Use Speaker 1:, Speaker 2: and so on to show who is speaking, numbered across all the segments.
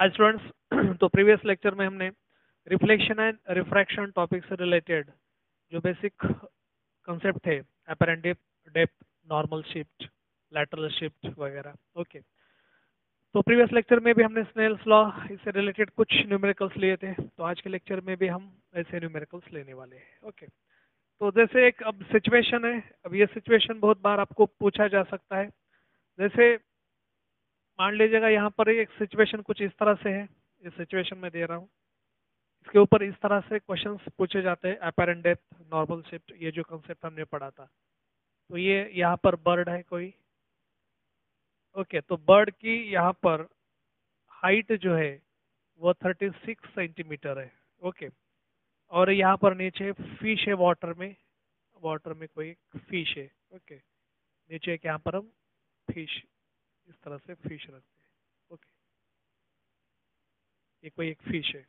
Speaker 1: Hi students. तो previous lecture में हमने रिफ्लेक्शन एंड रिफ्रैक्शन टॉपिक से रिलेटेड जो बेसिक कंसेप्ट थे, apparent depth, normal shift, lateral shift वगैरह। ओके, तो प्रीवियस लेक्चर में भी हमने स्नेल्स लॉ इससे रिलेटेड कुछ न्यूमेरिकल्स लिए थे, तो आज के लेक्चर में भी हम ऐसे न्यूमेरिकल्स लेने वाले हैं। ओके, तो जैसे एक अब सिचुएशन है, अब ये सिचुएशन बहुत बार आपको पूछा जा सकता है। जैसे मान लीजिएगा यहाँ पर एक सिचुएशन कुछ इस तरह से है, इस सिचुएशन में दे रहा हूँ, इसके ऊपर इस तरह से क्वेश्चंस पूछे जाते हैं, अपरेंट डेप्थ, नॉर्मल शिफ्ट, ये जो कंसेप्ट हमने पढ़ा था। तो ये यहाँ पर बर्ड है कोई। ओके, तो बर्ड की यहाँ पर हाइट जो है वो 36 सेंटीमीटर है। ओके, और यहाँ पर नीचे फिश है, वाटर में कोई फिश है। ओके, नीचे एक यहाँ पर हम फिश, इस तरह से फिश रखते हैं। ओके, ये कोई एक फिश है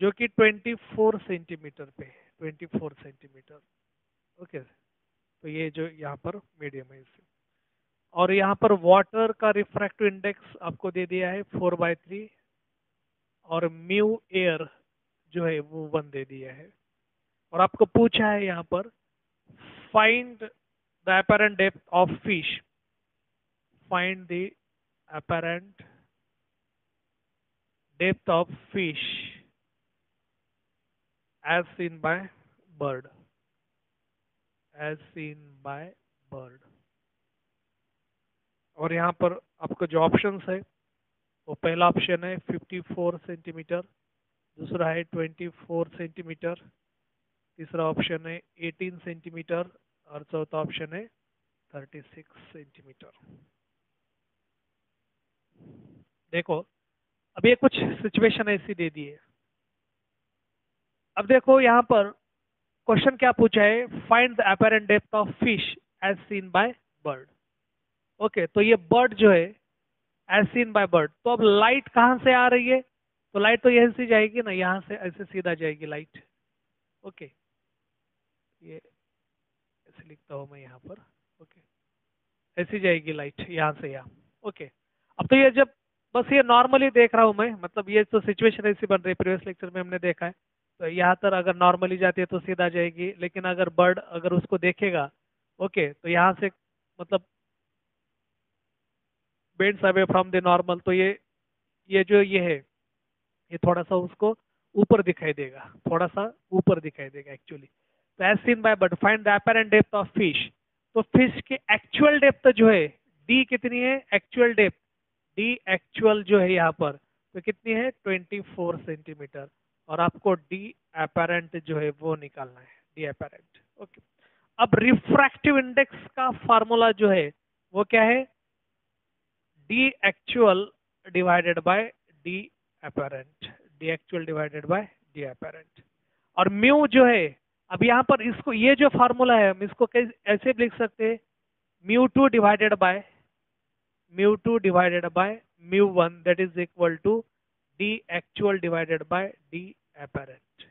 Speaker 1: जो कि 24 सेंटीमीटर पे है, 24 सेंटीमीटर। ओके, तो ये जो यहाँ पर मीडियम है इससे, और यहाँ पर वाटर का रिफ्रैक्टिव इंडेक्स आपको दे दिया है 4/3, और म्यू एयर जो है वो 1 दे दिया है। और आपको पूछा है यहाँ पर find the apparent depth of fish, find the apparent depth of fish as seen by bird, as seen by bird। और यहाँ पर आपको जो ऑप्शंस है वो पहला ऑप्शन है 54 सेंटीमीटर, दूसरा है 24 सेंटीमीटर, तीसरा ऑप्शन है 18 सेंटीमीटर, और चौथा ऑप्शन है 36 सेंटीमीटर। देखो, अब ये कुछ सिचुएशन ऐसी दे दी है। अब देखो यहाँ पर क्वेश्चन क्या पूछा है, find the apparent depth of fish as seen by bird. Okay, तो ये बर्ड जो है एज सीन बाय बर्ड, तो अब लाइट कहाँ से आ रही है? तो लाइट तो यहीं से जाएगी ना, यहाँ से ऐसे सीधा जाएगी लाइट। ओके, ये ऐसे लिखता हूँ मैं यहाँ पर। ओके, ऐसी जाएगी लाइट यहाँ से यहाँ। ओके, अब तो ये जब बस ये नॉर्मली देख रहा हूँ मैं, मतलब ये तो सिचुएशन ऐसी बन रही है, प्रीवियस लेक्चर में हमने देखा है। तो यहाँ पर अगर नॉर्मली जाती है तो सीधा जाएगी, लेकिन अगर बर्ड अगर उसको देखेगा, ओके, तो यहाँ से मतलब bends away from the normal, तो ये जो ये है, ये थोड़ा सा उसको ऊपर दिखाई देगा, थोड़ा सा ऊपर दिखाई देगा एक्चुअली। तो as seen by bird find the apparent depth of fish, तो फिश की एक्चुअल डेप्थ जो है डी कितनी है? एक्चुअल डेप्थ डी एक्चुअल जो है यहाँ पर तो कितनी है? 24 सेंटीमीटर। और आपको डी अपरेंट जो है वो निकालना है, डी अपरेंट। ओके, अब रिफ्रैक्टिव इंडेक्स का फार्मूला जो है वो क्या है? D actual divided by the apparent, D actual divided by the apparent. और म्यू जो है, अब यहाँ पर इसको ये जो फार्मूला है हम इसको ऐसे भी लिख सकते हैं, μ2 divided by μ1 that is equal to D actual divided by the apparent,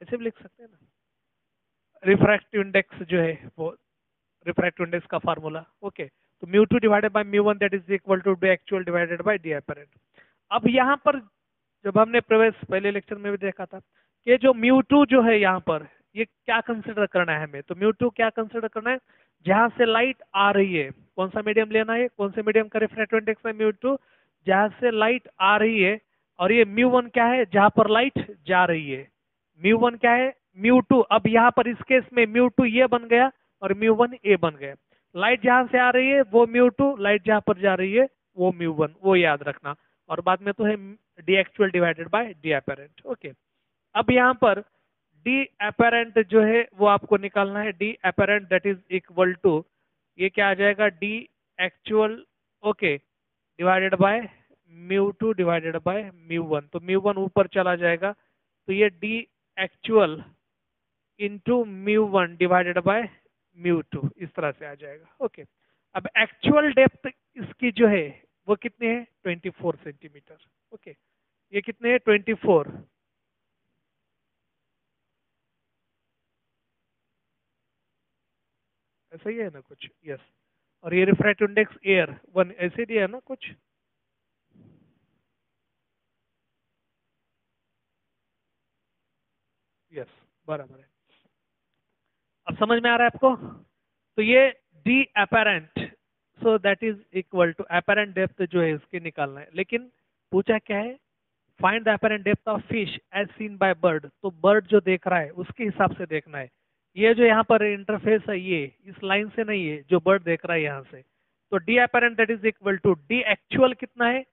Speaker 1: ऐसे भी लिख सकते हैं ना। रिफ्रैक्टिव इंडेक्स जो है वो रिफ्रैक्टिव इंडेक्स का फार्मूला। ओके, तो μ2 divided by μ1 that is equal to D actual divided by the apparent. अब यहाँ पर जब हमने पहले लेक्चर में भी देखा था कि जो μ2 जो है यहाँ पर ये क्या कंसिडर करना है हमें, तो μ2 क्या कंसिडर करना है? जहां से लाइट आ रही है, कौन सा मीडियम लेना है, कौन से मीडियम का रिफ्रैक्टिव इंडेक्स है? μ2, जहां से लाइट आ रही है। और ये μ1 क्या है? जहां पर लाइट जा रही है। μ1 क्या है? μ2। अब यहाँ पर इस केस में μ2 ये बन गया और μ1 ए बन गया। लाइट जहां से आ रही है वो μ2, लाइट जहां पर जा रही है वो μ1, वो याद रखना। और बाद में तो है D actual divided by the apparent. Okay, अब यहाँ पर डी अपरेंट जो है वो आपको निकालना है, the apparent that is equal to, ये क्या आ जाएगा? The actual, okay, divided by μ2 divided by μ1, तो μ1 ऊपर चला जाएगा, तो ये the actual into μ1 divided by μ2 इस तरह से आ जाएगा। ओके, अब एक्चुअल डेप्थ इसकी जो है वो कितनी है? 24 सेंटीमीटर। ओके, ये कितने है? 24। ऐसा ही है ना कुछ? यस। और ये रिफ्रैक्टिव इंडेक्स एयर 1 ऐसे दिया है ना कुछ? बराबर है। अब समझ में आ रहा है आपको? तो ये d apparent, so that is equal to apparent depth जो है उसकी निकालना है, लेकिन पूछा क्या है, find the apparent depth of fish as seen by bird. तो बर्ड जो देख रहा है उसके हिसाब से देखना है। ये जो यहाँ पर इंटरफेस है ये इस लाइन से नहीं है, जो बर्ड देख रहा है यहाँ से। तो d apparent that is equal to D actual कितना है,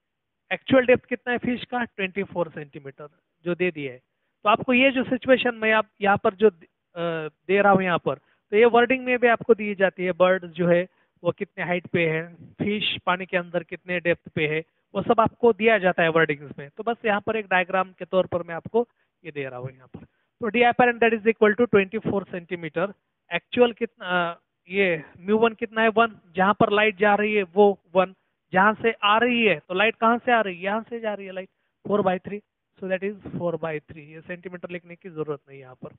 Speaker 1: एक्चुअल डेप्थ कितना है फिश का, 24 सेंटीमीटर जो दे दिया है। तो आपको ये जो सिचुएशन में आप यहाँ पर जो दे रहा हूँ यहाँ पर, तो ये वर्डिंग में भी आपको दी जाती है, बर्ड जो है वो कितने हाइट पे है, फिश पानी के अंदर कितने डेप्थ पे है, वो सब आपको दिया जाता है वर्डिंग्स में। तो बस यहाँ पर एक डायग्राम के तौर पर मैं आपको ये दे रहा हूँ यहाँ पर। तो d apparent that is equal to 24 centimetre, actual कितना ये म्यू1 कितना है 1, जहां पर लाइट जा रही है वो 1, जहां से आ रही है तो लाइट कहां से आ रही है, यहाँ से जा रही है लाइट 4/3, सो दैट इज 4/3। ये सेंटीमीटर लिखने की जरूरत नहीं यहाँ पर।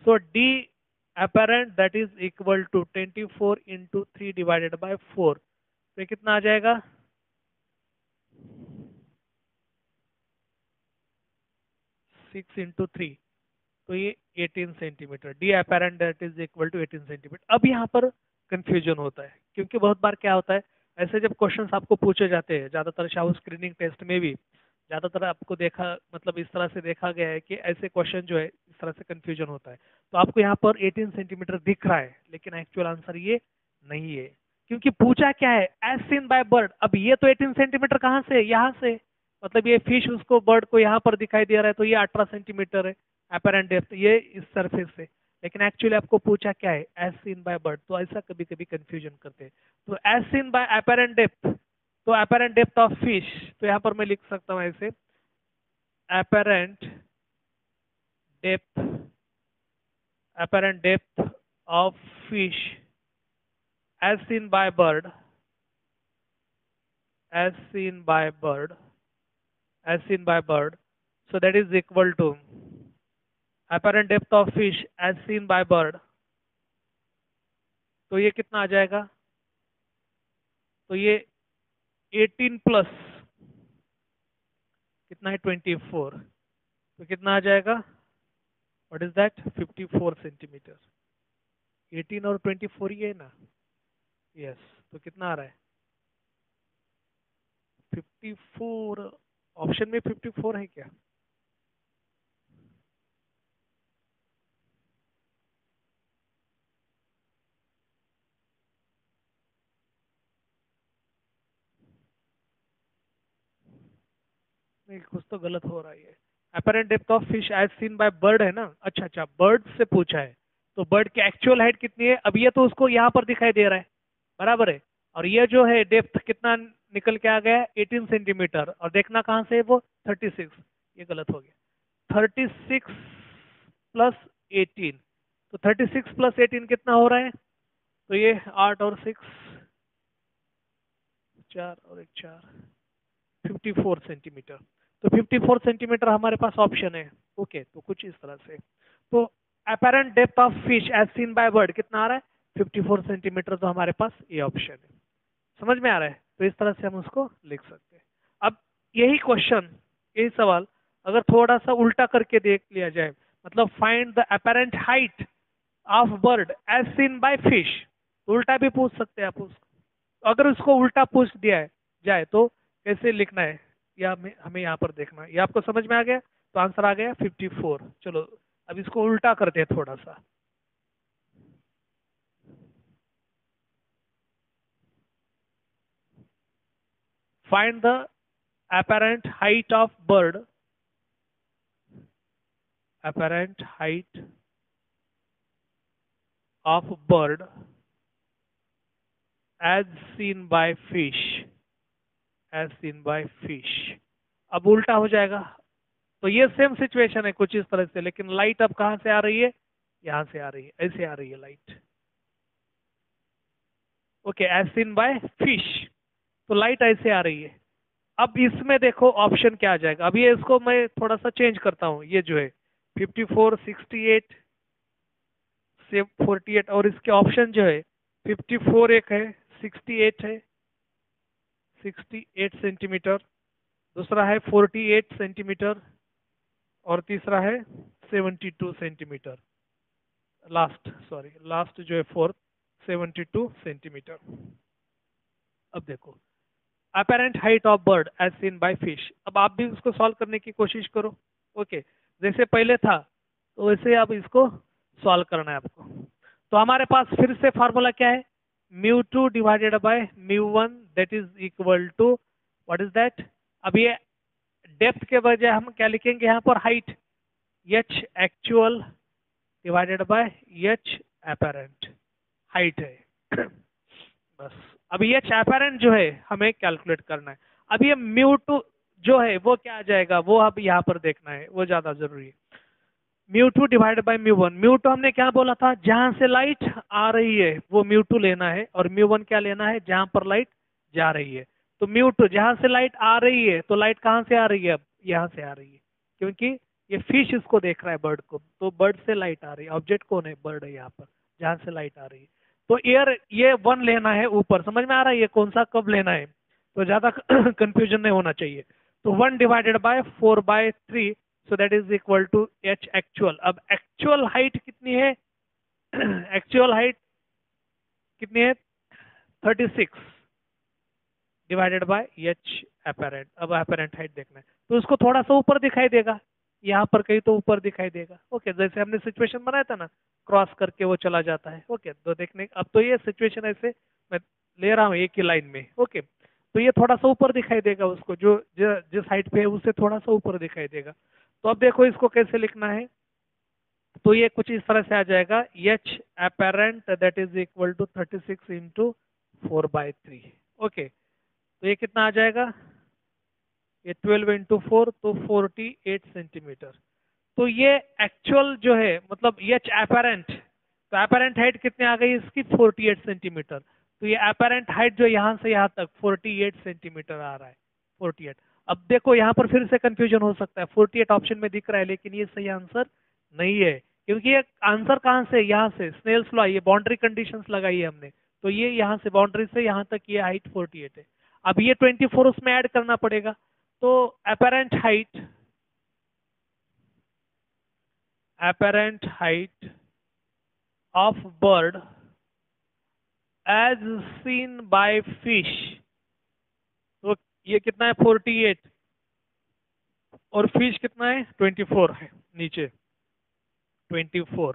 Speaker 1: So the apparent that is equal to 24 into 3 divided by 4, तो कितना आ जाएगा, 6 इंटू 3, तो ये 18 centimetre. D apparent that is equal to 18 centimetre. अब यहाँ पर कंफ्यूजन होता है, क्योंकि बहुत बार क्या होता है, ऐसे जब क्वेश्चंस आपको पूछे जाते हैं, ज्यादातर शाहू स्क्रीनिंग टेस्ट में भी ज्यादातर आपको देखा, मतलब इस तरह से देखा गया है कि ऐसे क्वेश्चन जो है इस तरह से कंफ्यूजन होता है। तो आपको यहाँ पर 18 सेंटीमीटर दिख रहा है, लेकिन एक्चुअल आंसर ये नहीं है, क्योंकि पूछा क्या है, एज सीन बाय बर्ड। अब ये तो 18 सेंटीमीटर कहाँ से, यहाँ से, मतलब ये फिश उसको बर्ड को यहाँ पर दिखाई दे रहा है, तो ये 18 सेंटीमीटर है अपेरेंट डेप्थ, ये इस सरफेस से। लेकिन एक्चुअली आपको पूछा क्या है, एज सीन बाय बर्ड। तो ऐसा कभी कभी कंफ्यूजन करते हैं। तो as seen by apparent depth, तो अपेरेंट डेप्थ ऑफ फिश, तो यहाँ पर मैं लिख सकता हूँ ऐसे, apparent depth, apparent depth of fish as seen by bird, as seen by bird, as seen by bird, so that is equal to apparent depth of fish as seen by bird। तो ये कितना आ जाएगा, तो ये 18 plus कितना है 24, तो कितना आ जाएगा, व्हाट इज दैट, 54 सेंटीमीटर। 18 और 24 ये है ना, यस। तो कितना आ रहा है 54, ऑप्शन में 54 है क्या, नहीं कुछ तो गलत हो रहा है ये। Apparent depth of fish as seen by bird है ना, अच्छा अच्छा, बर्ड से पूछा है, तो बर्ड की एक्चुअल हाइट कितनी है, अब ये तो उसको यहाँ पर दिखाई दे रहा है, बराबर है। और ये जो है डेप्थ कितना निकल के आ गया 18 सेंटीमीटर, और देखना कहाँ से है वो 36, ये गलत हो गया। 36 प्लस 18, तो 36 प्लस 18 कितना हो रहा है, तो ये 8 और 6, 4 और 1 4, 54 सेंटीमीटर। तो 54 सेंटीमीटर हमारे पास ऑप्शन है। ओके, तो कुछ इस तरह से। तो apparent depth of fish as seen by bird कितना आ रहा है 54 सेंटीमीटर, तो हमारे पास ये ऑप्शन है। समझ में आ रहा है? तो इस तरह से हम उसको लिख सकते हैं। अब यही क्वेश्चन, यही सवाल अगर थोड़ा सा उल्टा करके देख लिया जाए, मतलब find the apparent height of bird as seen by fish, उल्टा भी पूछ सकते हैं आप उसको। अगर उसको उल्टा पूछ दिया है जाए तो कैसे लिखना है, या हमें यहाँ पर देखना है। ये आपको समझ में आ गया? तो आंसर आ गया 54। चलो अब इसको उल्टा करते हैं थोड़ा सा। Find the apparent height of bird, apparent height of bird as seen by fish, as seen by fish। अब उल्टा हो जाएगा, तो ये सेम सिचुएशन है कुछ इस तरह से, लेकिन लाइट अब कहां से आ रही है, यहां से आ रही है, ऐसे आ रही है light. Okay, as seen by fish, तो लाइट ऐसे आ रही है। अब इसमें देखो ऑप्शन क्या आ जाएगा। अब ये इसको मैं थोड़ा सा चेंज करता हूँ, ये जो है 54, 68 से 48, और इसके ऑप्शन जो है 54 एक है, 68 है, 68 सेंटीमीटर, दूसरा है 48 सेंटीमीटर, और तीसरा है 72 सेंटीमीटर। लास्ट जो है फोर्थ 72 सेंटीमीटर। अब देखो apparent height of bird as seen by fish. अब आप भी उसको सॉल्व करने की कोशिश करो। ओके, जैसे पहले था तो वैसे अब इसको सॉल्व करना है आपको। तो हमारे पास फिर से फार्मूला क्या है, μ2 divided by μ1 that is equal to what is that. अब ये डेप्थ के बजाय हम क्या लिखेंगे यहाँ पर, height, H actual divided by h apparent, height है। बस अब एच अपेरेंट जो है हमें कैलकुलेट करना है। अब ये μ2 जो है वो क्या आ जाएगा, वो अब यहाँ पर देखना है, वो ज्यादा जरूरी है। μ2 डिवाइडेड बाय μ1, μ2 हमने क्या बोला था, जहां से लाइट आ रही है वो μ2 लेना है, और μ1 क्या लेना है, जहां पर लाइट जा रही है। तो μ2 जहां से लाइट आ रही है, तो लाइट कहां से आ रही है, अब यहाँ से आ रही है, क्योंकि ये फिश इसको देख रहा है बर्ड को, तो बर्ड से लाइट आ रही है। ऑब्जेक्ट कौन है, बर्ड है यहाँ पर, जहां से लाइट आ रही है। तो एयर ये 1 लेना है ऊपर, समझ में आ रहा है ये कौन सा कब लेना है, तो ज्यादा कंफ्यूजन नहीं होना चाहिए। तो 1 divided by 4/3, so that is equal to h actual. अब एक्चुअल हाइट कितनी है, एक्चुअल हाइट कितनी है, 36 डिवाइडेड बाय एच अपेरेंट। अब अपेरेंट हाइट देखना है तो उसको थोड़ा सा ऊपर दिखाई देगा, यहाँ पर कहीं तो ऊपर दिखाई देगा। ओके, जैसे हमने सिचुएशन बनाया था ना, क्रॉस करके वो चला जाता है। ओके, तो देखने अब तो ये सिचुएशन ऐसे मैं ले रहा हूँ एक ही लाइन में। ओके, तो ये थोड़ा सा ऊपर दिखाई देगा उसको, जिस हाइट पे है उससे थोड़ा सा ऊपर दिखाई देगा। तो अब देखो इसको कैसे लिखना है, तो ये कुछ इस तरह से आ जाएगा, h apparent that is equal to 36 into 4/3। Okay, तो ये कितना आ जाएगा, ये 12 इंटू 4 तो 48 सेंटीमीटर। तो ये एक्चुअल जो है मतलब एच अपेरेंट, तो अपेरेंट हाइट कितनी आ गई इसकी, 48 सेंटीमीटर। तो ये अपेरेंट हाइट जो यहाँ से यहाँ तक 48 सेंटीमीटर आ रहा है, 48। अब देखो यहाँ पर फिर से कंफ्यूजन हो सकता है, 48 ऑप्शन में दिख रहा है लेकिन ये सही आंसर नहीं है, क्योंकि ये आंसर कहाँ से, यहाँ से स्नेल्स लॉ, ये बाउंड्री कंडीशंस लगाई है हमने, तो ये यहाँ से बाउंड्री से यहाँ तक ये हाइट 48 है। अब ये 24 उसमें ऐड करना पड़ेगा। तो apparent height of bird as seen by fish, तो ये कितना है 48, और फिश कितना है 24 है नीचे 24,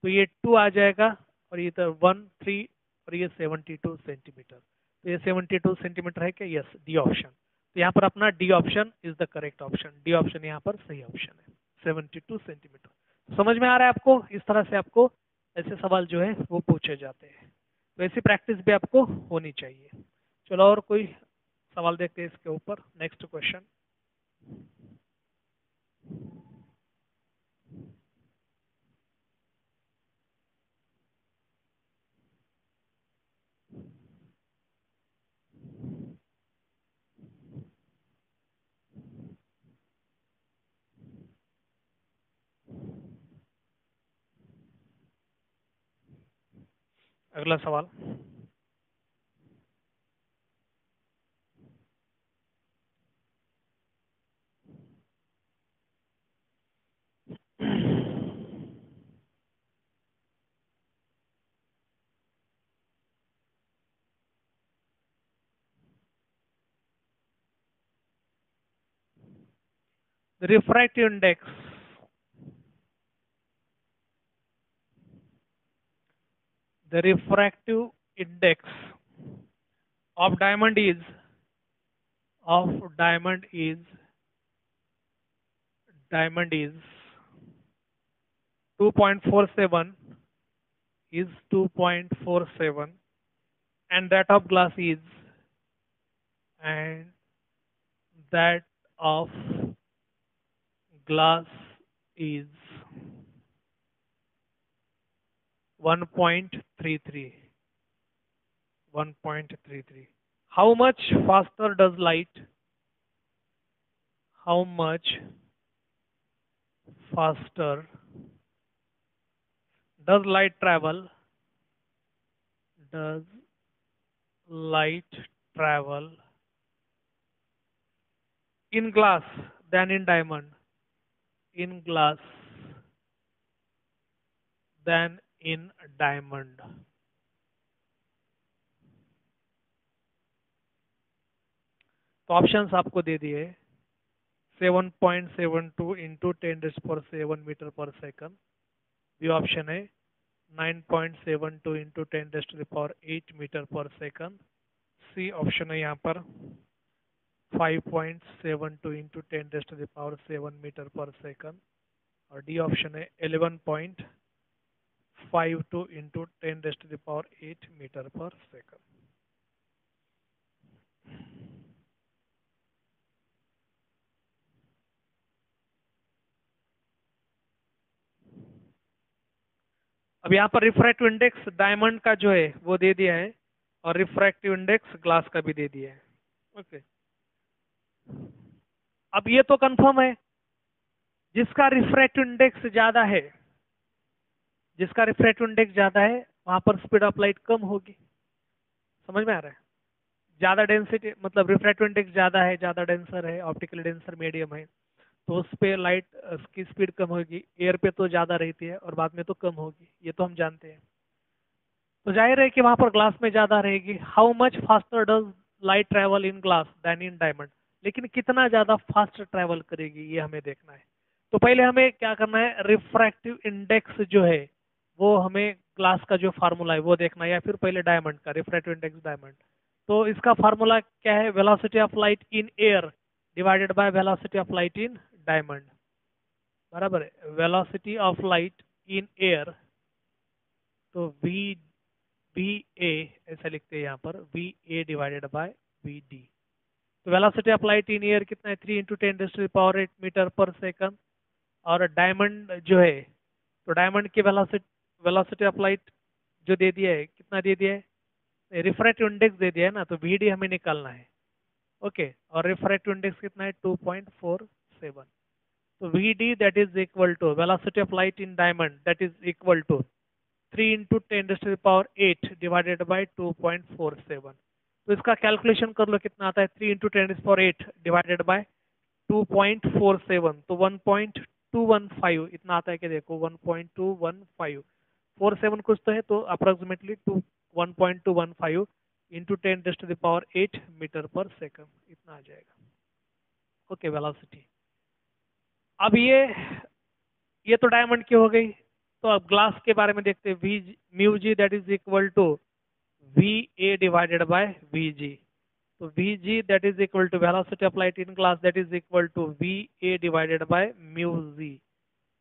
Speaker 1: तो ये 2 आ जाएगा, और ये इधर 1 3, और ये 72 सेंटीमीटर। तो ये 72 सेंटीमीटर है क्या, यस, डी ऑप्शन। तो यहाँ पर अपना D option is the correct option, D option यहाँ पर सही ऑप्शन है, 72 सेंटीमीटर। समझ में आ रहा है आपको, इस तरह से आपको ऐसे सवाल जो है वो पूछे जाते हैं। तो ऐसी प्रैक्टिस भी आपको होनी चाहिए। चलो और कोई सवाल देखते हैं इसके ऊपर, नेक्स्ट क्वेश्चन। अगला सवाल, refractive index, the refractive index of diamond is 2.47, is 2.47, and that of glass is, and that of glass is 1.33, 1.33. How much faster does light, how much faster does light travel, does light travel in glass than in diamond, in glass then in diamond. तो options आपको दे दिए 7.72 into 10⁻⁷ metre पर second. B option है 9.72 into 10⁸ metre पर second. C option है यहाँ पर 5.72 इंटू 10⁻⁷ मीटर पर सेकंड। और डी ऑप्शन है 11.52 इंटू 10⁸ मीटर पर सेकंड। अब यहाँ पर रिफ्रैक्टिव इंडेक्स डायमंड का जो है वो दे दिया है और रिफ्रैक्टिव इंडेक्स ग्लास का भी दे दिया है। ओके, अब ये तो कंफर्म है जिसका रिफ्रैक्टिव इंडेक्स ज्यादा है, जिसका रिफ्रैक्टिव इंडेक्स ज्यादा है वहां पर स्पीड ऑफ लाइट कम होगी। समझ में आ रहा है? ज्यादा डेंसिटी मतलब रिफ्रैक्टिव इंडेक्स ज्यादा है, ज्यादा डेंसर है, ऑप्टिकली डेंसर मीडियम है, तो उस पे लाइट की स्पीड कम होगी। एयर पे तो ज्यादा रहती है और बाद में तो कम होगी, ये तो हम जानते हैं। तो जाहिर है कि वहां पर ग्लास में ज्यादा रहेगी। How much faster does light travel in glass than in diamond, लेकिन कितना ज्यादा फास्ट ट्रेवल करेगी ये हमें देखना है। तो पहले हमें क्या करना है, रिफ्रैक्टिव इंडेक्स जो है वो हमें ग्लास का जो फार्मूला है वो देखना है, या फिर पहले डायमंड का रिफ्रैक्टिव इंडेक्स डायमंड। तो इसका फार्मूला क्या है, velocity of light in air divided by velocity of light in diamond, बराबर है velocity of light in air. तो वी ए ऐसा लिखते हैं यहाँ पर, V A divided by V D. तो velocity of light in air कितना है, 3 इंटू 10⁸ मीटर पर सेकंड। और डायमंड जो है, तो डायमंड की वेलोसिटी ऑफ लाइट जो दे दिया है, कितना दे दिया है, रिफ्रैक्टिव इंडेक्स दे दिया है ना, तो वी डी हमें निकालना है। ओके, और रिफ्रैक्टिव इंडेक्स कितना है 2.47। तो we d that is equal to velocity of light in diamond that is equal to 3 into 10⁸ divided by 2.47। तो इसका कैलकुलेशन कर लो कितना आता है, 3 इंटू 10⁸ डिवाइडेड बाय 2.47, तो 1.215 इतना आता है कि देखो 1.215, 47 कुछ तो है, तो अप्रोक्सीमेटली 1.215 इंटू 10⁸ मीटर पर सेकंड इतना आ जाएगा। Okay, velocity. अब ये तो डायमंड की हो गई। तो अब ग्लास के बारे में देखते हैं, V mu G that is equal to V A divided by V G. तो V G that is equal to velocity of light in glass that is equal to V A divided by mu G.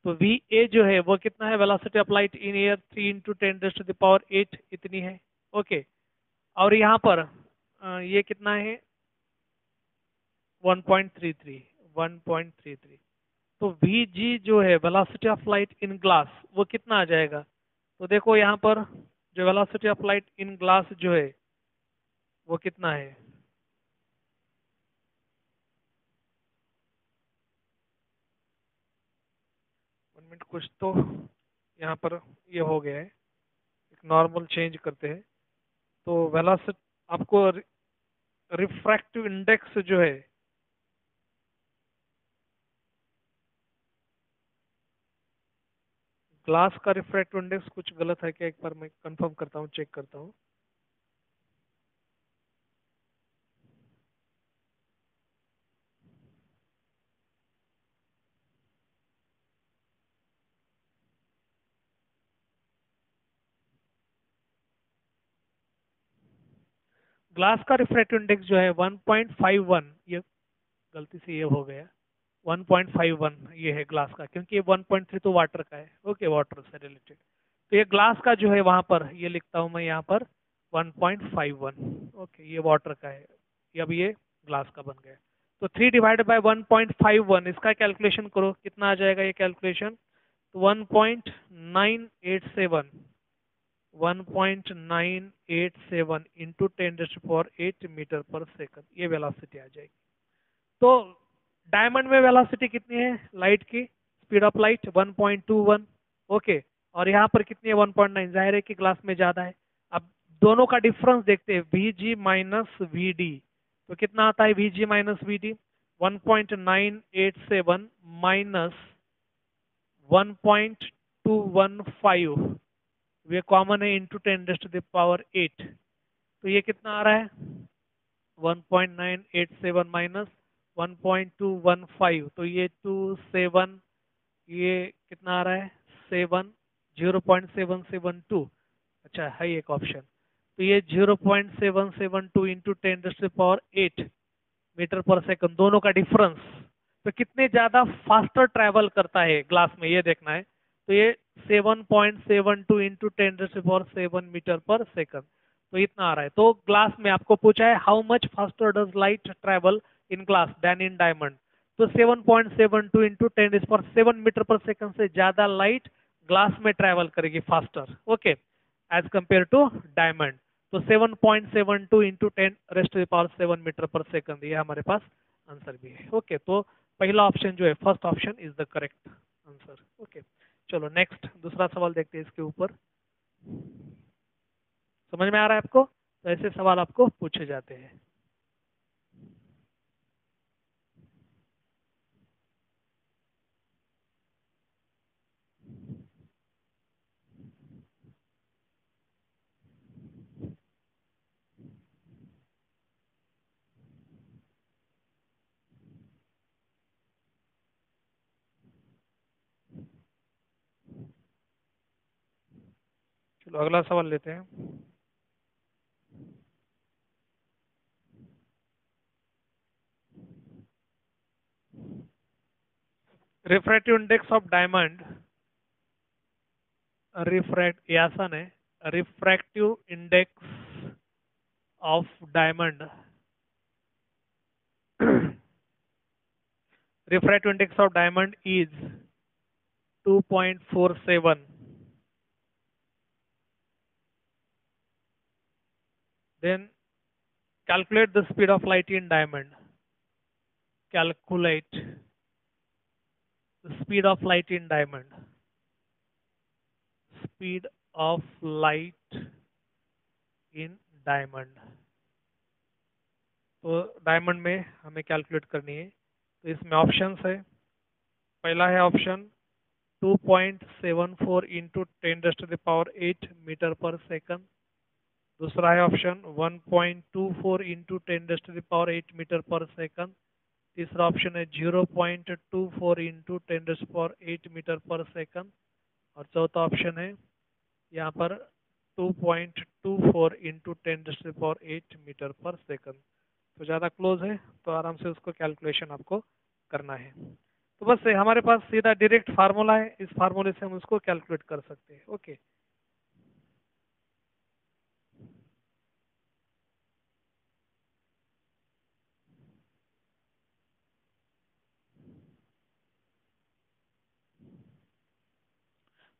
Speaker 1: तो V A जो है वो कितना है, velocity of light in air 3 into 10⁸ इतनी है। Okay, और यहाँ पर ये कितना है 1.33। तो वी जी जो है velocity of light in glass वो कितना आ जाएगा, तो देखो यहाँ पर जो velocity of light in glass जो है वो कितना है, वन मिनट, कुछ तो यहाँ पर ये हो गया है, एक नॉर्मल चेंज करते हैं। तो वेलोसिटी आपको रिफ्रैक्टिव इंडेक्स जो है ग्लास का रिफ्रैक्टिव इंडेक्स कुछ गलत है क्या, एक बार मैं कंफर्म करता हूँ, चेक करता हूँ। ग्लास का रिफ्रैक्टिव इंडेक्स जो है 1.51, ये गलती से ये हो गया 1.51 ये है ग्लास का, क्योंकि ये 1.3 तो वाटर का है। ओके, वाटर से रिलेटेड। तो ये ग्लास का जो है वहां पर ये लिखता हूं मैं यहाँ पर 1.51। ओके, ये वाटर का है, अब ये ग्लास का बन गया। तो 3 डिवाइडेड बाय 1.51 इसका कैलकुलेशन करो कितना आ जाएगा ये कैलकुलेशन, तो 1.987 इंटू 10⁸ मीटर पर सेकंड ये वेलोसिटी आ जाएगी। तो डायमंड में वेलोसिटी कितनी है लाइट की, स्पीड ऑफ लाइट 1.21। ओके, और यहाँ पर कितनी है 1.9, जाहिर है कि ग्लास में ज्यादा है। अब दोनों का डिफरेंस देखते हैं, v g minus v D, तो कितना आता है v g minus v d, 1.987 minus 1. 1.215 ये कॉमन है, इंटू 10⁸ तो ये कितना आ रहा है 1.987 माइनस 1.215 तो ये 27 ये कितना आ रहा है 0.772 अच्छा है एक ऑप्शन तो ये 0.772 इंटू 10⁸ मीटर पर सेकंड दोनों का डिफरेंस तो कितने ज्यादा फास्टर ट्रैवल करता है ग्लास में ये देखना है तो ये 7.72 इंटू 10⁻7 मीटर पर सेकंड तो इतना आ रहा है तो ग्लास में आपको पूछा है how much faster does light travel in glass than in diamond तो 7.72 इंटू 10⁻7 मीटर पर सेकंड से ज्यादा लाइट ग्लास में ट्रैवल करेगी faster okay as compare to diamond तो 7.72 इंटू 10⁻7 मीटर पर सेकंड ये हमारे पास आंसर भी है ओके तो पहला ऑप्शन जो है first option is the correct answer okay चलो नेक्स्ट दूसरा सवाल देखते हैं इसके ऊपर समझ में आ रहा है आपको तो ऐसे सवाल आपको पूछे जाते हैं चलो अगला सवाल लेते हैं रिफ्रैक्टिव इंडेक्स ऑफ डायमंड ये आसान है refractive index of diamond refractive index of diamond is 2.47 then calculate the speed of light in diamond calculate the speed of light in diamond speed of light in diamond तो diamond में हमें calculate करनी है तो इसमें options है पहला है ऑप्शन 2.74 इंटू 10⁸ मीटर पर सेकंड दूसरा है ऑप्शन 1.24 इंटू 10⁸ मीटर पर सेकंड तीसरा ऑप्शन है 0.24 इंटू 10⁸ मीटर पर सेकंड और चौथा ऑप्शन है यहाँ पर 2.24 इंटू 10⁸ मीटर पर सेकंड तो ज़्यादा क्लोज है तो आराम से उसको कैलकुलेशन आपको करना है तो बस हमारे पास सीधा डायरेक्ट फार्मूला है इस फार्मूले से हम उसको कैलकुलेट कर सकते हैं ओके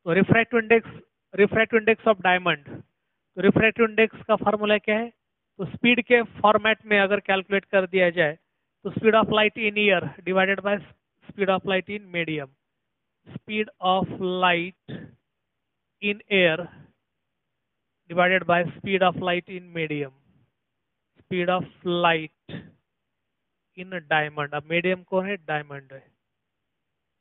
Speaker 1: तो रिफ्रैक्टिव इंडेक्स ऑफ डायमंड तो रिफ्रैक्टिव इंडेक्स का फार्मूला क्या है तो स्पीड के फॉर्मेट में अगर कैलकुलेट कर दिया जाए तो speed of light in year divided by speed of light in medium speed of light in air divided by speed of light in medium speed of light in diamond अब medium कौन है diamond है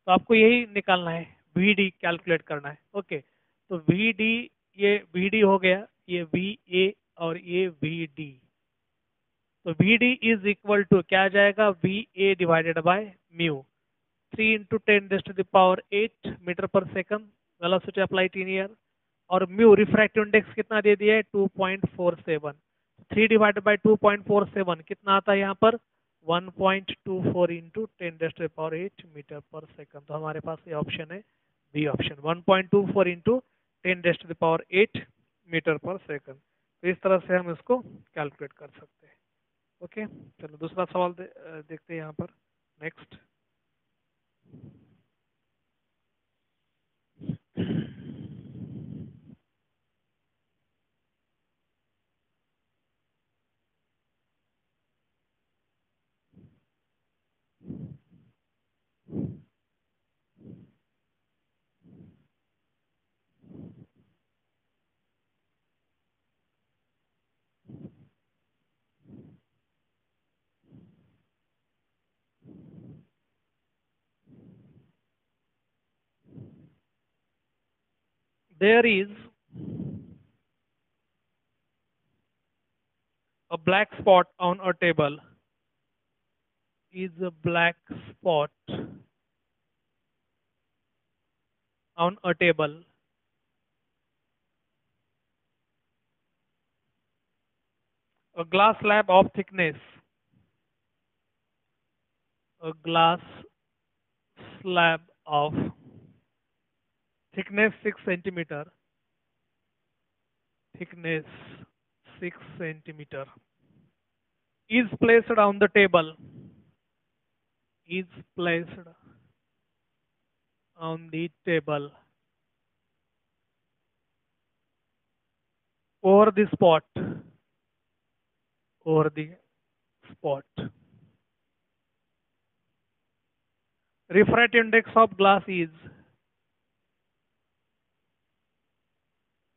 Speaker 1: तो आपको यही निकालना है we calculate करना है ओके तो वी डी हो गया ये वी ए और ये वी डी तो we D is equal to क्या आ जाएगा V A divided by mu 3 into 10⁸ metre पर second velocity of light in air और म्यू रिफ्रैक्टिव इंडेक्स कितना दे दिया है 2.47 3 डिवाइडेड बाय 2.47 कितना आता है यहाँ पर 1.24 इंटू 10⁸ मीटर पर सेकंड तो हमारे पास ये ऑप्शन है बी ऑप्शन 1.24 इंटू 10⁸ मीटर पर सेकंड तो इस तरह से हम इसको कैलकुलेट कर सकते हैं ओके चलो दूसरा सवाल देखते हैं यहाँ पर next there is a black spot on a table, is a black spot on a table, a glass slab of thickness, a glass slab of thickness 6 centimeter, thickness 6 centimeter, is placed on the table, is placed on the table over the spot, over the spot. Refractive index of glass is,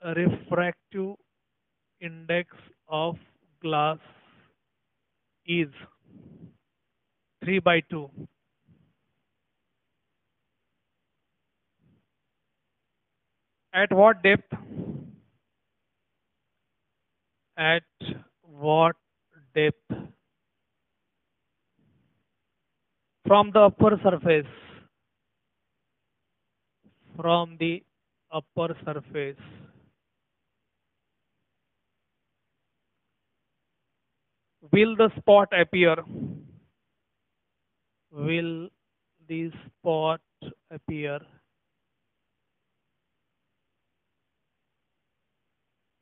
Speaker 1: refractive index of glass is 3/2. At what depth? At what depth from the upper surface? From the upper surface will the spot appear? Will the spot appear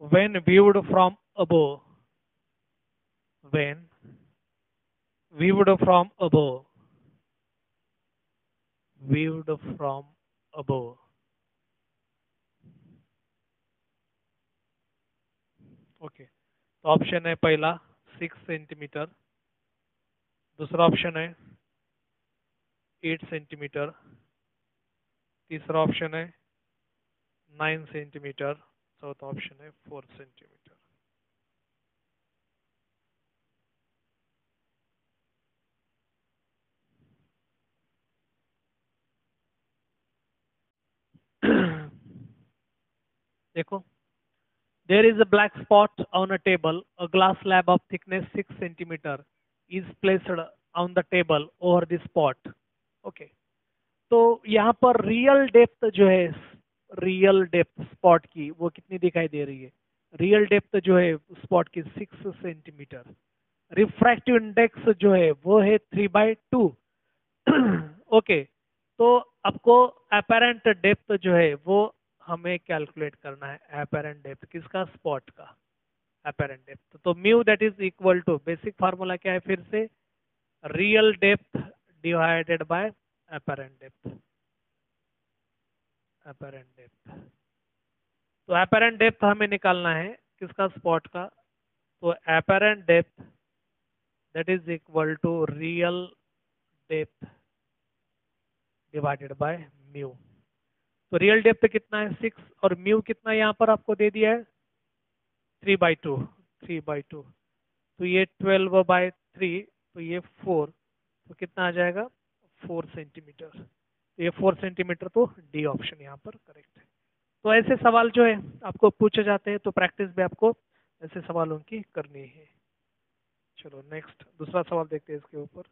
Speaker 1: when viewed from above? When viewed from above, viewed from above. Okay, तो option है पहला 6 centimetre, दूसरा option है 8 centimetre, तीसरा option है 9 centimetre, चौथा option है 4 centimetre. देखो, there is a black spot on a table, a glass slab of thickness 6 centimeter is placed on the table over the spot. Okay, तो यहाँ पर रियल डेप्थ जो है, रियल डेप्थ स्पॉट की वो कितनी दिखाई दे रही है? रियल डेप्थ जो है स्पॉट की 6 सेंटीमीटर। रिफ्रैक्टिव इंडेक्स जो है वो है 3/2। ओके, तो आपको अपेरेंट डेप्थ जो है वो हमें कैलकुलेट करना है। अपेरेंट डेप्थ किसका? स्पॉट का अपेरेंट डेप्थ। तो mu that is equal to, basic formula क्या है फिर से? Real depth divided by apparent depth. Apparent depth, तो अपेरेंट डेप्थ हमें निकालना है किसका? स्पॉट का। तो apparent depth that is equal to real depth divided by mu. तो रियल डेप्थ कितना है? 6, और म्यू कितना यहाँ पर आपको दे दिया है? 3/2, 3/2। तो ये 12/3, तो ये 4, तो कितना आ जाएगा? 4 सेंटीमीटर। तो ये 4 सेंटीमीटर, तो डी ऑप्शन यहाँ पर करेक्ट है। तो ऐसे सवाल जो है आपको पूछे जाते हैं, तो प्रैक्टिस भी आपको ऐसे सवालों की करनी है। चलो नेक्स्ट, दूसरा सवाल देखते हैं इसके ऊपर।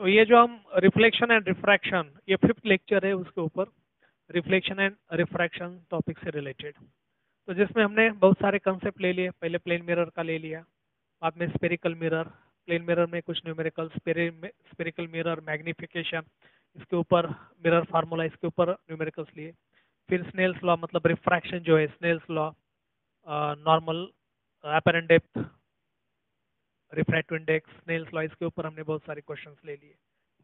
Speaker 1: तो ये जो हम रिफ्लेक्शन एंड रिफ्रैक्शन, ये 5th लेक्चर है उसके ऊपर, रिफ्लेक्शन एंड रिफ्रैक्शन टॉपिक से रिलेटेड। तो जिसमें हमने बहुत सारे कंसेप्ट ले लिए। पहले प्लेन मिरर का ले लिया, बाद में स्पेरिकल मिरर, प्लेन मिरर में कुछ न्यूमेरिकल, स्पेरिकल मिरर, मैग्निफिकेशन, इसके ऊपर मिरर फार्मूला, इसके ऊपर न्यूमेरिकल्स लिए। फिर स्नेल्स लॉ मतलब रिफ्रैक्शन जो है, Snell's law, normal, apparent depth, refractive index, Snell's law, इसके ऊपर हमने बहुत सारे क्वेश्चंस ले लिए।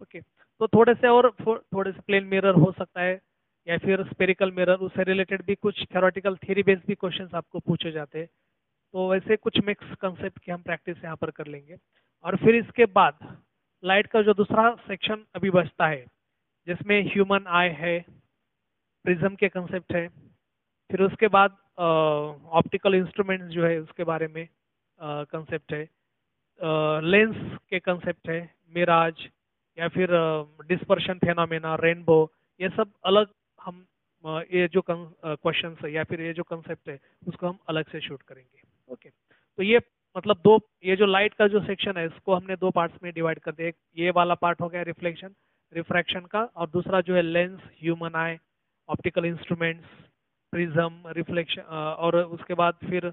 Speaker 1: ओके, तो थोड़े से और थोड़े से प्लेन मिरर हो सकता है, या फिर स्पेरिकल मिरर, उससे रिलेटेड भी कुछ थ्योरेटिकल थ्योरी बेस्ड भी क्वेश्चंस आपको पूछे जाते हैं। तो वैसे कुछ मिक्स कंसेप्ट की हम प्रैक्टिस यहाँ पर कर लेंगे। और फिर इसके बाद लाइट का जो दूसरा सेक्शन अभी बचता है, जिसमें ह्यूमन आई है, प्रिज्म के कंसेप्ट है, फिर उसके बाद ऑप्टिकल इंस्ट्रूमेंट्स जो है उसके बारे में कंसेप्ट है, लेंस के कंसेप्ट है, मिराज, या फिर डिस्पर्शन फेनोमेना, रेनबो, ये सब अलग हम ये जो क्वेश्चंस है या फिर ये जो कंसेप्ट है उसको हम अलग से शूट करेंगे। ओके, तो ये मतलब दो, ये जो लाइट का जो सेक्शन है इसको हमने दो पार्ट्स में डिवाइड कर दिया। एक ये वाला पार्ट हो गया रिफ्लेक्शन, रिफ्रैक्शन का, और दूसरा जो है लेंस, ह्यूमन आई, ऑप्टिकल इंस्ट्रूमेंट्स, प्रिज्म, रिफ्लेक्शन, और उसके बाद फिर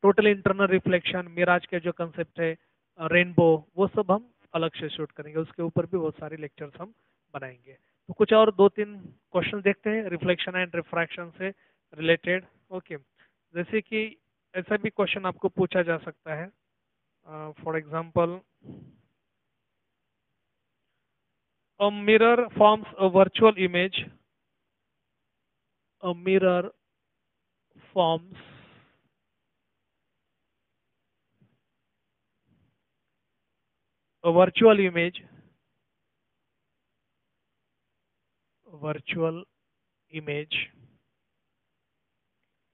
Speaker 1: टोटल इंटरनल रिफ्लेक्शन, मिराज के जो कंसेप्ट है, रेनबो, वो सब हम अलग से शूट करेंगे। उसके ऊपर भी बहुत सारे लेक्चर्स हम बनाएंगे। तो कुछ और दो तीन क्वेश्चन देखते हैं रिफ्लेक्शन एंड रिफ्रैक्शन से रिलेटेड। ओके, जैसे कि ऐसा भी क्वेश्चन आपको पूछा जा सकता है, for example, a mirror forms a virtual image, a mirror forms a virtual image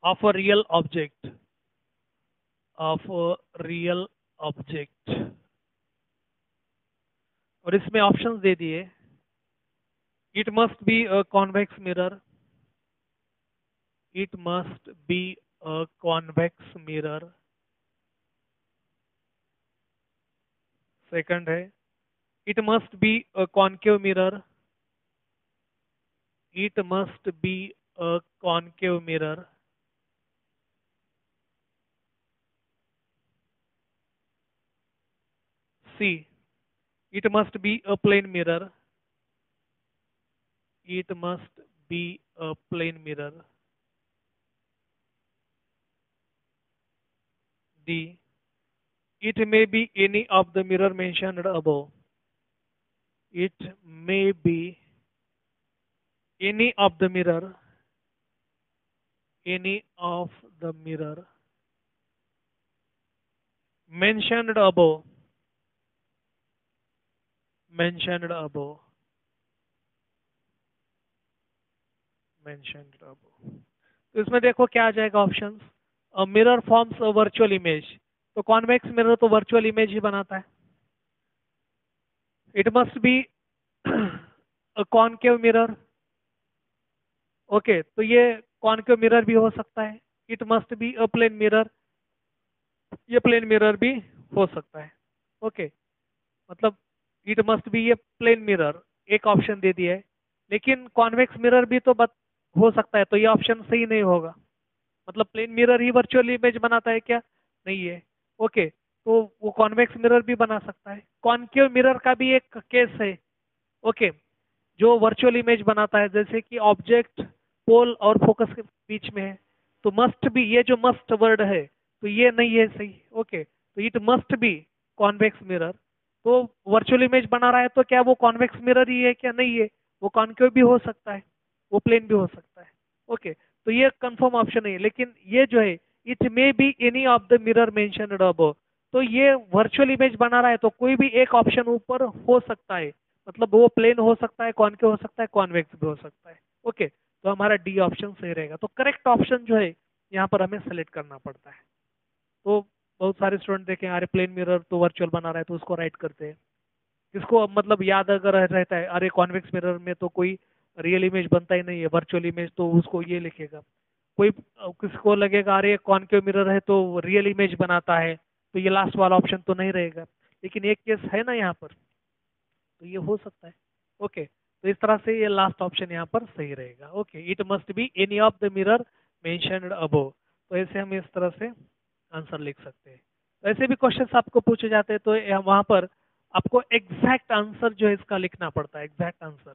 Speaker 1: of a real object, of a real object, और इसमें ऑप्शंस दे दिए, it must be a convex mirror, it must be a convex mirror, second है it must be a concave mirror, it must be a concave mirror, C it must be a plane mirror, it must be a plane mirror, D it may be any of the mirror mentioned above, it may be any of the mirror, any of the mirror mentioned above, mentioned above, mentioned above। तो इसमें देखो क्या आ जाएगा options, a mirror forms a virtual image, तो convex mirror तो virtual image ही बनाता है। It must be a concave mirror, okay, तो ये कॉनकेव मिरर भी हो सकता है। It must be a plane mirror, ये प्लेन मिरर भी हो सकता है। ओके, मतलब इट मस्ट बी ये प्लेन मिरर एक ऑप्शन दे दिया है, लेकिन कॉन्वेक्स मिरर भी तो हो सकता है, तो ये ऑप्शन सही नहीं होगा। मतलब प्लेन मिरर ही वर्चुअल इमेज बनाता है क्या? नहीं है। ओके, तो वो कॉन्वेक्स मिरर भी बना सकता है। कॉनकेव मिरर का भी एक केस है, ओके, जो वर्चुअल इमेज बनाता है, जैसे कि ऑब्जेक्ट पोल और फोकस के बीच में है, तो मस्ट बी, ये जो मस्ट वर्ड है तो ये नहीं है सही। ओके, तो it must B convex mirror, तो वर्चुअल इमेज बना रहा है तो क्या वो कॉन्वेक्स मिरर ही है क्या? नहीं है, वो कॉन्केव भी हो सकता है, वो प्लेन भी हो सकता है। ओके, तो ये कंफर्म ऑप्शन है, लेकिन ये जो है it may be any of the mirror mentioned above, तो ये वर्चुअल इमेज बना रहा है तो कोई भी एक ऑप्शन ऊपर हो सकता है, मतलब वो प्लेन हो सकता है, कॉनकेव हो सकता है, कॉन्वेक्स भी हो सकता है। ओके, तो हमारा डी ऑप्शन सही रहेगा। तो करेक्ट ऑप्शन जो है यहाँ पर हमें सेलेक्ट करना पड़ता है। तो बहुत सारे स्टूडेंट देखें, अरे प्लेन मिरर तो वर्चुअल बना रहा है तो उसको राइट करते हैं। किसको मतलब याद अगर रहता है, अरे कॉन्वेक्स मिरर में तो कोई रियल इमेज बनता ही नहीं है, वर्चुअल इमेज, तो उसको ये लिखेगा। कोई किसको लगेगा अरे कॉनकेव मिरर है तो रियल इमेज बनाता है, तो ये लास्ट वाला ऑप्शन तो नहीं रहेगा। लेकिन एक केस है ना यहाँ पर, तो ये हो सकता है। ओके, तो इस तरह से ये लास्ट ऑप्शन यहाँ पर सही रहेगा। Okay, it must be any of the mirror mentioned above, तो ऐसे हम इस तरह से आंसर लिख सकते हैं। ऐसे भी क्वेश्चंस आपको पूछे जाते हैं, तो वहां पर आपको एग्जैक्ट आंसर जो है इसका लिखना पड़ता है, एग्जैक्ट आंसर।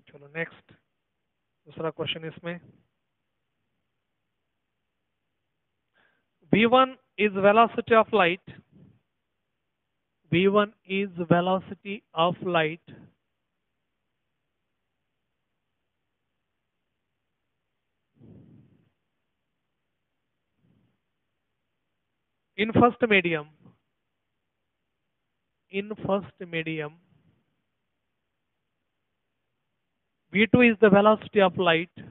Speaker 1: चलो नेक्स्ट, दूसरा क्वेश्चन इसमें, v1 is velocity of light, v1 is velocity of light in first medium, in first medium, v2 is the velocity of light,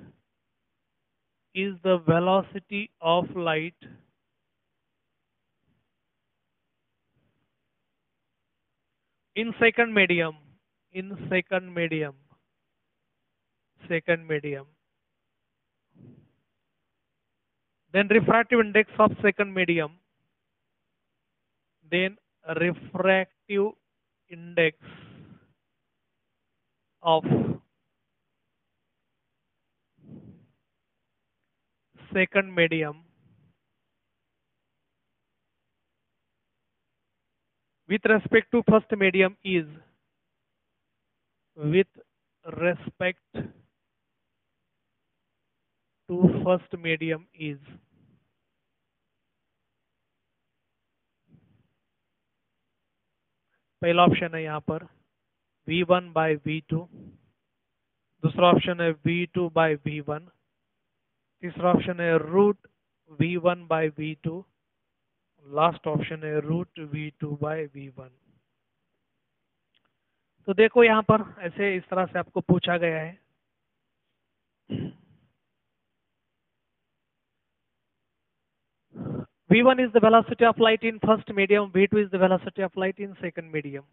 Speaker 1: is the velocity of light in second medium, in second medium, second medium, then refractive index of second medium, then refractive index of second medium with respect to first medium is, with respect to first medium is, पहला option है यहाँ पर v1 by v2, दूसरा option है v2 by v1, तीसरा option है root v1 by v2, last option है root v2 by v1। तो देखो यहाँ पर ऐसे इस तरह से आपको पूछा गया है, v1 is the velocity of light in first medium, v2 is the velocity of light in second medium,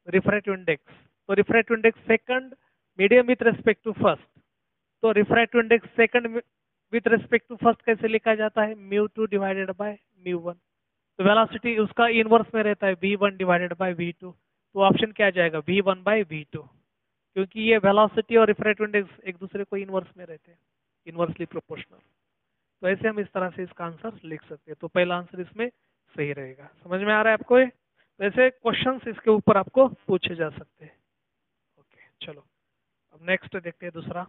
Speaker 1: refractive index, तो refractive index second medium with respect to first, तो refractive index second with respect to first कैसे लिखा जाता है, mu2 divided by mu1, तो velocity उसका inverse में रहता है v1 डिवाइडेड बाय v2, तो ऑप्शन क्या आ जाएगा v1 by v2, क्योंकि ये वेलोसिटी और रिफ्रैक्टिव इंडेक्स एक दूसरे को इनवर्स में रहते हैं, इनवर्सली प्रोपोर्शनल। तो ऐसे हम इस तरह से इसका आंसर लिख सकते हैं, तो पहला आंसर इसमें सही रहेगा। समझ में आ रहा है आपको ये? तो ऐसे क्वेश्चंस इसके ऊपर आपको पूछे जा सकते हैं। ओके चलो, अब नेक्स्ट देखते हैं दूसरा।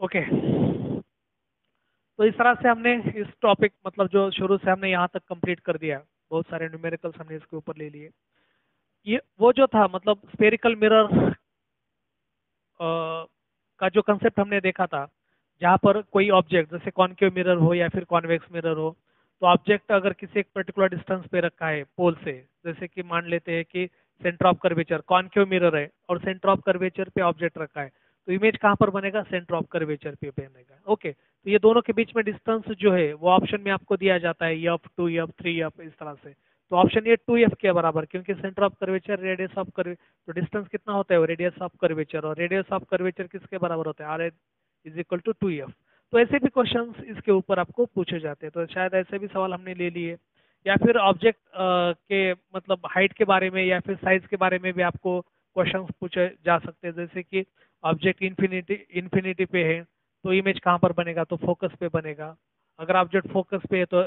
Speaker 1: ओके तो इस तरह से हमने इस टॉपिक मतलब जो शुरू से हमने यहाँ तक कंप्लीट कर दिया, बहुत सारे न्यूमेरिकल्स हमने इसके ऊपर ले लिए। ये वो जो था मतलब स्फेरिकल मिरर का जो कंसेप्ट हमने देखा था, जहाँ पर कोई ऑब्जेक्ट जैसे कॉनकेव मिरर हो या फिर कॉन्वेक्स मिरर हो, तो ऑब्जेक्ट अगर किसी एक पर्टिकुलर डिस्टेंस पे रखा है पोल से, जैसे कि मान लेते हैं कि centre of curvature concave mirror है और सेंटर ऑफ कर्वेचर पे ऑब्जेक्ट रखा है, तो इमेज कहाँ पर बनेगा, सेंटर ऑफ कर्वेचर पे बनेगा। ओके, तो ये दोनों के बीच में डिस्टेंस जो है वो ऑप्शन में आपको दिया जाता है f 2f 3f इस तरह से। तो ऑप्शन ये 2f के बराबर, क्योंकि centre of curvature radius of curve, तो डिस्टेंस कितना होता है, रेडियस ऑफ कर्वेचर, और रेडियस ऑफ कर्वेचर किसके बराबर होता है, are is equal to 2f। तो ऐसे भी क्वेश्चंस इसके ऊपर आपको पूछे जाते हैं, तो शायद ऐसे भी सवाल हमने ले लिए, या फिर ऑब्जेक्ट के मतलब हाइट के बारे में या फिर साइज के बारे में भी आपको क्वेश्चंस पूछे जा सकते हैं, जैसे कि ऑब्जेक्ट इन्फिनिटी पे है तो इमेज कहाँ पर बनेगा, तो फोकस पे बनेगा। अगर ऑब्जेक्ट फोकस पे है तो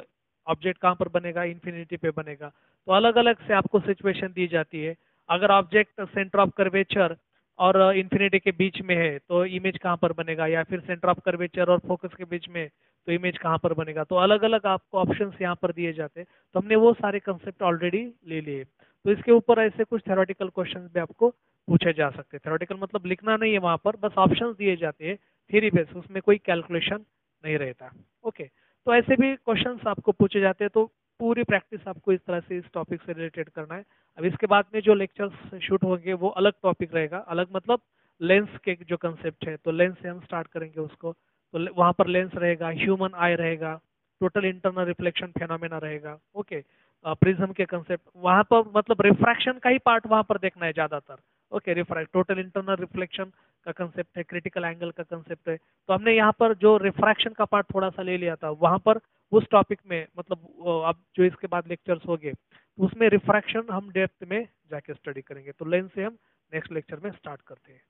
Speaker 1: ऑब्जेक्ट कहाँ पर बनेगा, इन्फिनिटी पे बनेगा। तो अलग अलग से आपको सिचुएशन दी जाती है। अगर ऑब्जेक्ट सेंटर ऑफ कर्वेचर और इन्फिनिटी के बीच में है तो इमेज कहाँ पर बनेगा, या फिर सेंटर ऑफ कर्वेचर और फोकस के बीच में तो इमेज कहाँ पर बनेगा। तो अलग अलग आपको ऑप्शंस यहाँ पर दिए जाते हैं, तो हमने वो सारे कंसेप्ट ऑलरेडी ले लिए। तो इसके ऊपर ऐसे कुछ थ्योरेटिकल क्वेश्चंस भी आपको पूछे जा सकते हैं। थ्योरेटिकल मतलब लिखना नहीं है वहां पर, बस ऑप्शंस दिए जाते हैं थ्योरी बेस, उसमें कोई कैलकुलेशन नहीं रहता। ओके, तो ऐसे भी क्वेश्चंस आपको पूछे जाते हैं, तो पूरी प्रैक्टिस आपको इस तरह से इस टॉपिक से रिलेटेड करना है। अब इसके बाद में जो लेक्चर्स शूट होंगे वो अलग टॉपिक रहेगा, अलग मतलब लेंस के जो कंसेप्ट है, तो लेंस से हम स्टार्ट करेंगे उसको। तो वहां पर लेंस रहेगा, ह्यूमन आई रहेगा, टोटल इंटरनल रिफ्लेक्शन फेनोमेना रहेगा, ओके। प्रिज्म के कंसेप्ट वहां पर, मतलब रिफ्रैक्शन का ही पार्ट वहां पर देखना है ज्यादातर। Okay, refract total internal reflection का कंसेप्ट है, क्रिटिकल एंगल का कंसेप्ट है। तो हमने यहाँ पर जो रिफ्रैक्शन का पार्ट थोड़ा सा ले लिया था, वहां पर उस टॉपिक में मतलब अब जो इसके बाद लेक्चर्स होंगे उसमें रिफ्रैक्शन हम डेप्थ में जाके स्टडी करेंगे। तो लेंस से हम नेक्स्ट लेक्चर में स्टार्ट करते हैं।